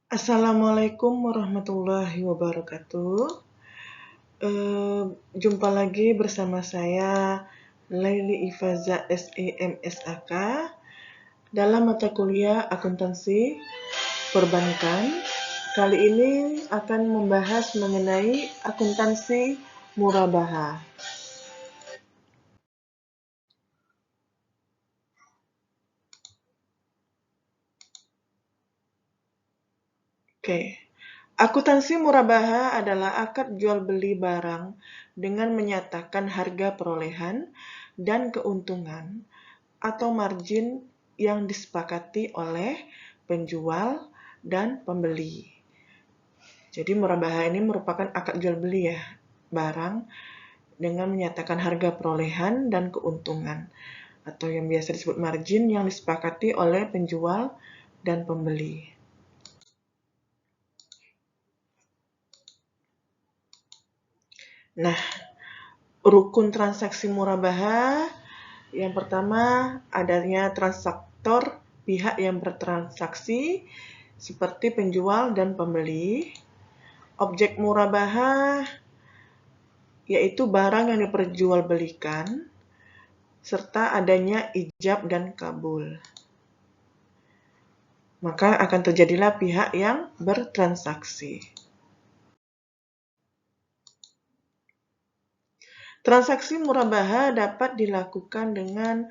Assalamualaikum warahmatullahi wabarakatuh. Jumpa lagi bersama saya Laili Ifaza SEMSAK dalam mata kuliah akuntansi perbankan. Kali ini akan membahas mengenai akuntansi murabaha. Oke. Akuntansi murabaha adalah akad jual beli barang dengan menyatakan harga perolehan dan keuntungan atau margin yang disepakati oleh penjual dan pembeli. Jadi murabaha ini merupakan akad jual beli ya, barang dengan menyatakan harga perolehan dan keuntungan atau yang biasa disebut margin yang disepakati oleh penjual dan pembeli. Nah, rukun transaksi murabaha yang pertama adanya transaktor pihak yang bertransaksi seperti penjual dan pembeli. Objek murabaha yaitu barang yang diperjualbelikan serta adanya ijab dan kabul. Maka akan terjadilah pihak yang bertransaksi. Transaksi murabaha dapat dilakukan dengan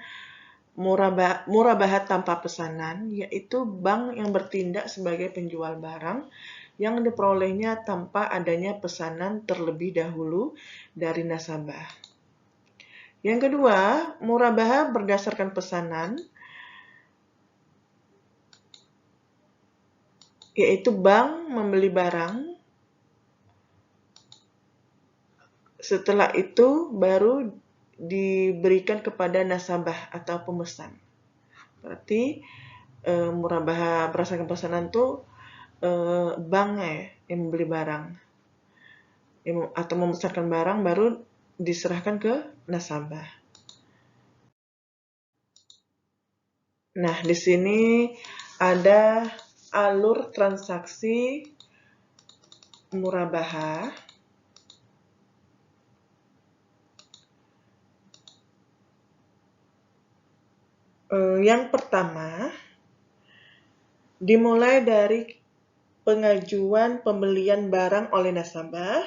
murabaha tanpa pesanan, yaitu bank yang bertindak sebagai penjual barang yang diperolehnya tanpa adanya pesanan terlebih dahulu dari nasabah. Yang kedua, murabaha berdasarkan pesanan, yaitu bank membeli barang, setelah itu baru diberikan kepada nasabah atau pemesan. Berarti murabaha berdasarkan pesanan itu bank yang membeli barang atau memesankan barang baru diserahkan ke nasabah. Nah, di sini ada alur transaksi murabaha. Yang pertama, dimulai dari pengajuan pembelian barang oleh nasabah.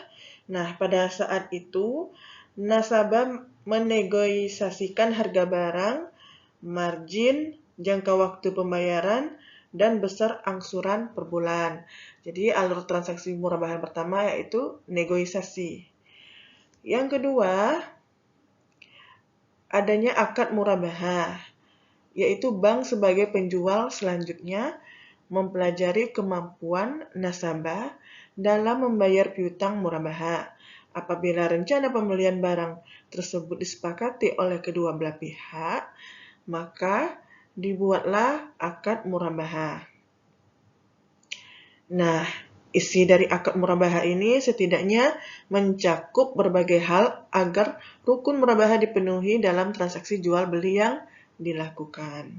Nah, pada saat itu, nasabah menegosiasikan harga barang, margin, jangka waktu pembayaran, dan besar angsuran per bulan. Jadi, alur transaksi murabaha yang pertama yaitu negosiasi. Yang kedua, adanya akad murabaha, yaitu bank sebagai penjual selanjutnya mempelajari kemampuan nasabah dalam membayar piutang murabaha. Apabila rencana pembelian barang tersebut disepakati oleh kedua belah pihak, maka dibuatlah akad murabaha. Nah, isi dari akad murabaha ini setidaknya mencakup berbagai hal agar rukun murabaha dipenuhi dalam transaksi jual beli yang dilakukan.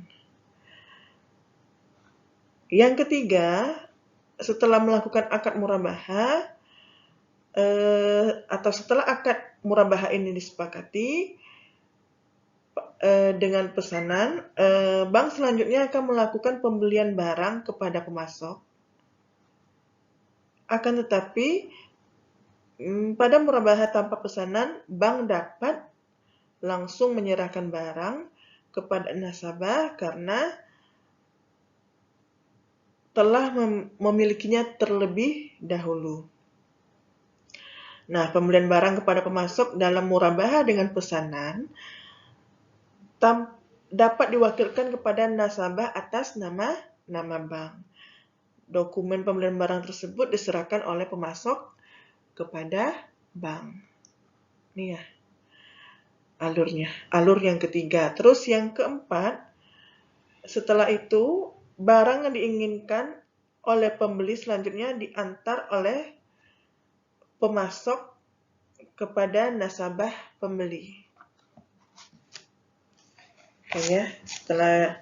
Yang ketiga, setelah melakukan akad murabaha atau setelah akad murabaha ini disepakati dengan pesanan, bank selanjutnya akan melakukan pembelian barang kepada pemasok. Akan tetapi pada murabaha tanpa pesanan, bank dapat langsung menyerahkan barang kepada nasabah karena telah memilikinya terlebih dahulu. Nah, pembelian barang kepada pemasok dalam murabaha dengan pesanan dapat diwakilkan kepada nasabah atas nama bank. Dokumen pembelian barang tersebut diserahkan oleh pemasok kepada bank. Ini ya alurnya. Alur yang ketiga. Terus yang keempat, setelah itu barang yang diinginkan oleh pembeli selanjutnya diantar oleh pemasok kepada nasabah pembeli. Oke ya, setelah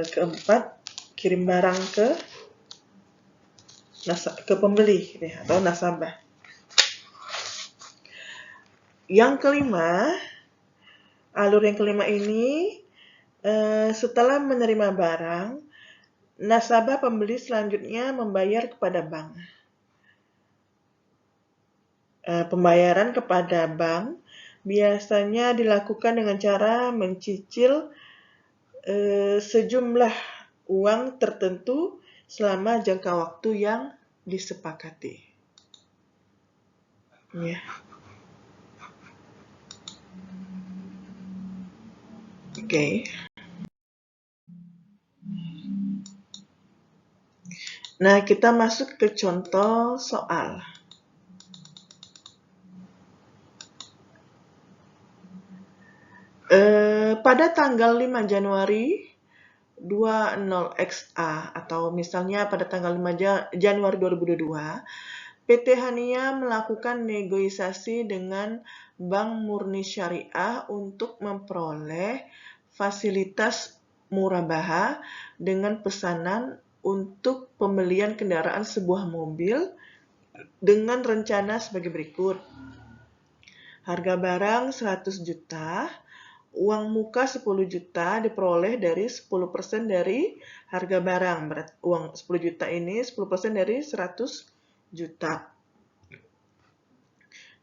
keempat, kirim barang ke ke pembeli atau nasabah. Yang kelima, alur yang kelima ini setelah menerima barang, nasabah pembeli selanjutnya membayar kepada bank. Pembayaran kepada bank biasanya dilakukan dengan cara mencicil sejumlah uang tertentu selama jangka waktu yang disepakati. Ya. Oke. Nah, kita masuk ke contoh soal. Pada tanggal 5 Januari 20XA atau misalnya pada tanggal 5 Januari 2022, PT Hania melakukan negosiasi dengan Bank Murni Syariah untuk memperoleh fasilitas murabaha dengan pesanan untuk pembelian kendaraan sebuah mobil dengan rencana sebagai berikut. Harga barang 100 juta, uang muka 10 juta diperoleh dari 10% dari harga barang. Berarti uang 10 juta ini 10% dari 100 juta.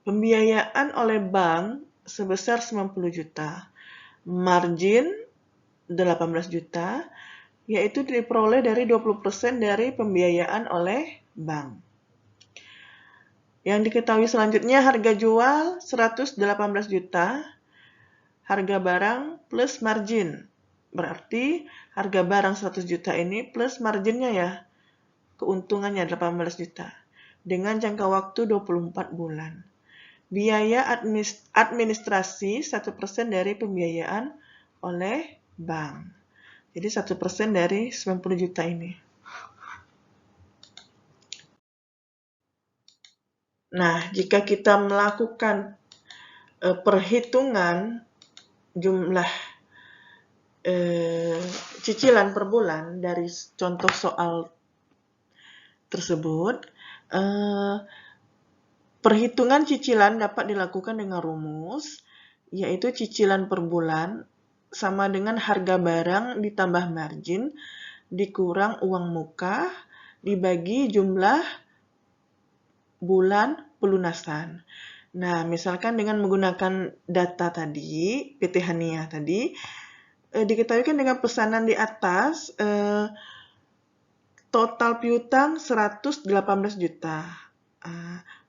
Pembiayaan oleh bank sebesar 90 juta. Margin 18 juta, yaitu diperoleh dari 20% dari pembiayaan oleh bank. Yang diketahui selanjutnya harga jual 118 juta, harga barang plus margin. Berarti harga barang 100 juta ini plus marginnya ya, keuntungannya 18 juta. Dengan jangka waktu 24 bulan. Biaya administrasi 1% dari pembiayaan oleh bank. Jadi 1% dari 90 juta ini. Nah, jika kita melakukan perhitungan jumlah cicilan per bulan dari contoh soal tersebut, perhitungan cicilan dapat dilakukan dengan rumus, yaitu cicilan per bulan sama dengan harga barang ditambah margin dikurang uang muka dibagi jumlah bulan pelunasan. Nah, misalkan dengan menggunakan data tadi, PT Hania tadi, diketahui kan dengan pesanan di atas, total piutang 118 juta.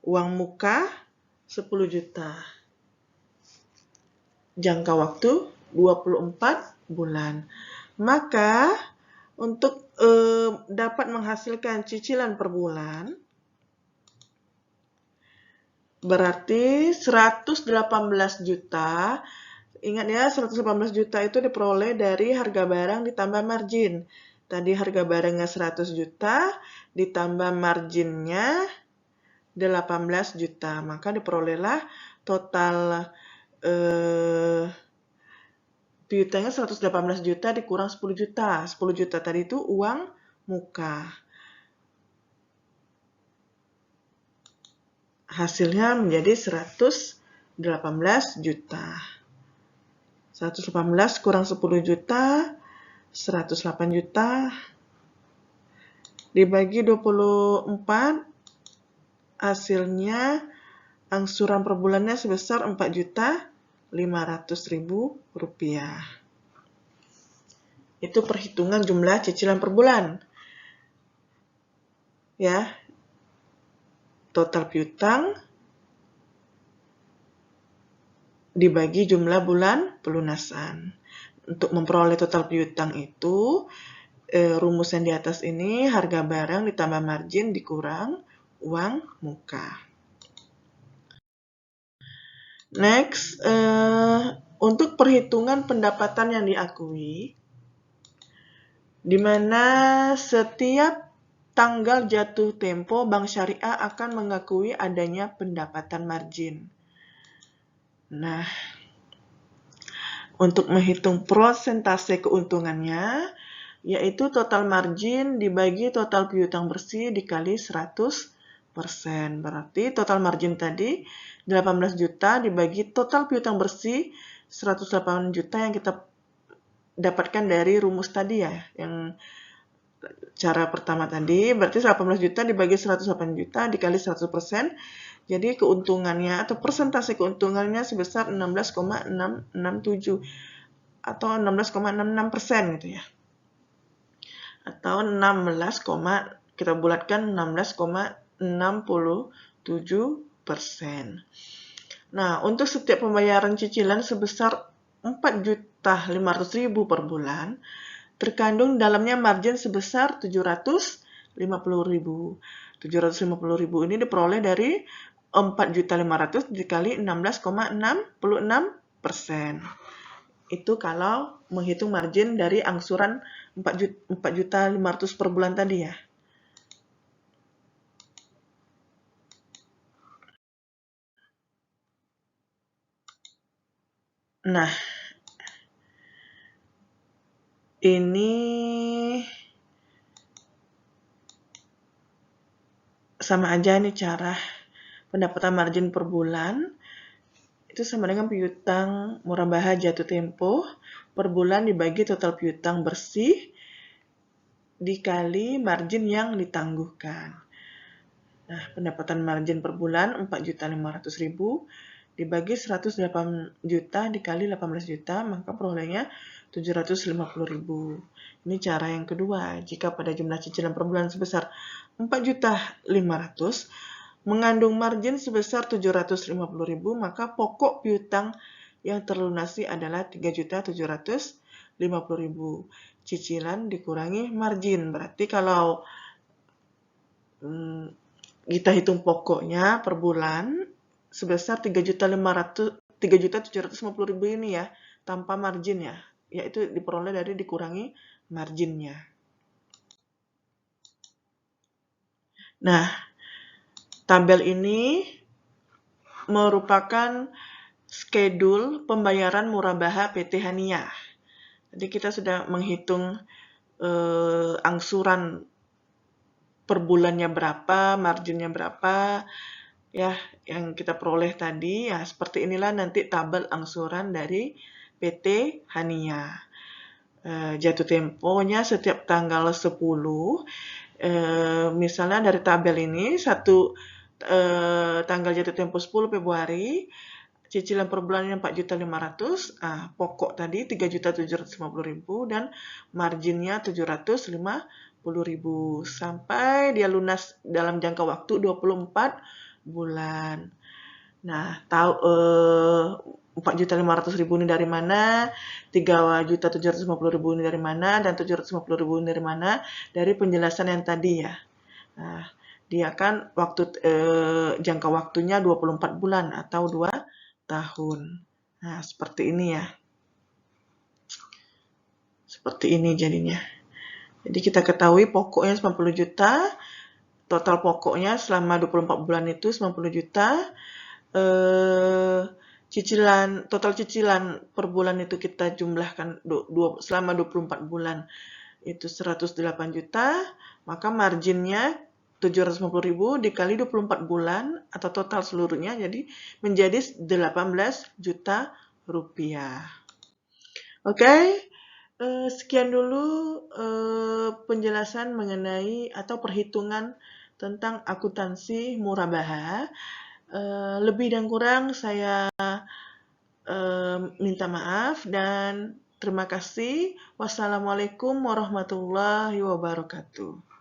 Uang muka 10 juta. Jangka waktu 24 bulan. Maka, untuk dapat menghasilkan cicilan per bulan, berarti 118 juta, ingat ya 118 juta itu diperoleh dari harga barang ditambah margin. Tadi harga barangnya 100 juta, ditambah marginnya 18 juta. Maka diperolehlah total piutangnya 118 juta dikurang 10 juta. 10 juta tadi itu uang muka. Hasilnya menjadi 118 juta. 118 kurang 10 juta, 108 juta. Dibagi 24, hasilnya angsuran per bulannya sebesar 4.500.000 rupiah. Itu perhitungan jumlah cicilan per bulan. Ya, total piutang dibagi jumlah bulan pelunasan. Untuk memperoleh total piutang itu, rumus yang di atas ini harga barang ditambah margin dikurang uang muka. Next, untuk perhitungan pendapatan yang diakui, di mana setiap tanggal jatuh tempo Bank Syariah akan mengakui adanya pendapatan margin. Nah, untuk menghitung persentase keuntungannya, yaitu total margin dibagi total piutang bersih dikali 100%. Berarti total margin tadi 18 juta dibagi total piutang bersih 108 juta yang kita dapatkan dari rumus tadi ya, yang cara pertama tadi, berarti 18 juta dibagi 108 juta dikali 100%, jadi keuntungannya atau persentase keuntungannya sebesar 16,667 atau 16,66% gitu ya. Atau 16, kita bulatkan 16,67%. Nah, untuk setiap pembayaran cicilan sebesar 4.500.000 per bulan, terkandung dalamnya margin sebesar 750.000. 750.000 ini diperoleh dari 4.500.000 dikali 16,66%. Itu kalau menghitung margin dari angsuran 4.500.000 per bulan tadi ya. Nah, ini sama aja nih cara pendapatan margin per bulan. Itu sama dengan piutang murabahah jatuh tempo per bulan dibagi total piutang bersih dikali margin yang ditangguhkan. Nah, pendapatan margin per bulan 4.500.000 dibagi 108 juta dikali 18 juta, maka perolehnya 750.000. Ini cara yang kedua. Jika pada jumlah cicilan per bulan sebesar 4.500.000 mengandung margin sebesar 750.000, maka pokok piutang yang terlunasi adalah 3.750.000. Cicilan dikurangi margin. Berarti kalau kita hitung pokoknya per bulan sebesar 3.750.000 ini ya, tanpa margin ya, yaitu diperoleh dari dikurangi marginnya. Nah, tabel ini merupakan schedule pembayaran murabahah PT Hania. Jadi kita sudah menghitung angsuran per bulannya berapa, marginnya berapa, ya yang kita peroleh tadi. Ya seperti inilah nanti tabel angsuran dari PT Hania. Jatuh temponya setiap tanggal 10. Misalnya dari tabel ini tanggal jatuh tempo 10 Februari, cicilan per bulannya 4.500.000, pokok tadi 3.750.000 dan marginnya 750.000 sampai dia lunas dalam jangka waktu 24 bulan. Nah, 4.500.000 ini dari mana, 3.750.000 ini dari mana, dan 750.000 ini dari mana, dari penjelasan yang tadi ya. Nah, dia kan jangka waktunya 24 bulan atau 2 tahun. Nah, seperti ini ya. Seperti ini jadinya. Jadi kita ketahui pokoknya 90 juta, total pokoknya selama 24 bulan itu 90 juta, total cicilan per bulan itu kita jumlahkan selama 24 bulan itu 108 juta, maka marginnya 750.000 dikali 24 bulan atau total seluruhnya jadi menjadi 18 juta rupiah. Oke. Sekian dulu penjelasan mengenai atau perhitungan tentang akuntansi murabahah. Lebih dan kurang saya minta maaf dan terima kasih. Wassalamualaikum warahmatullahi wabarakatuh.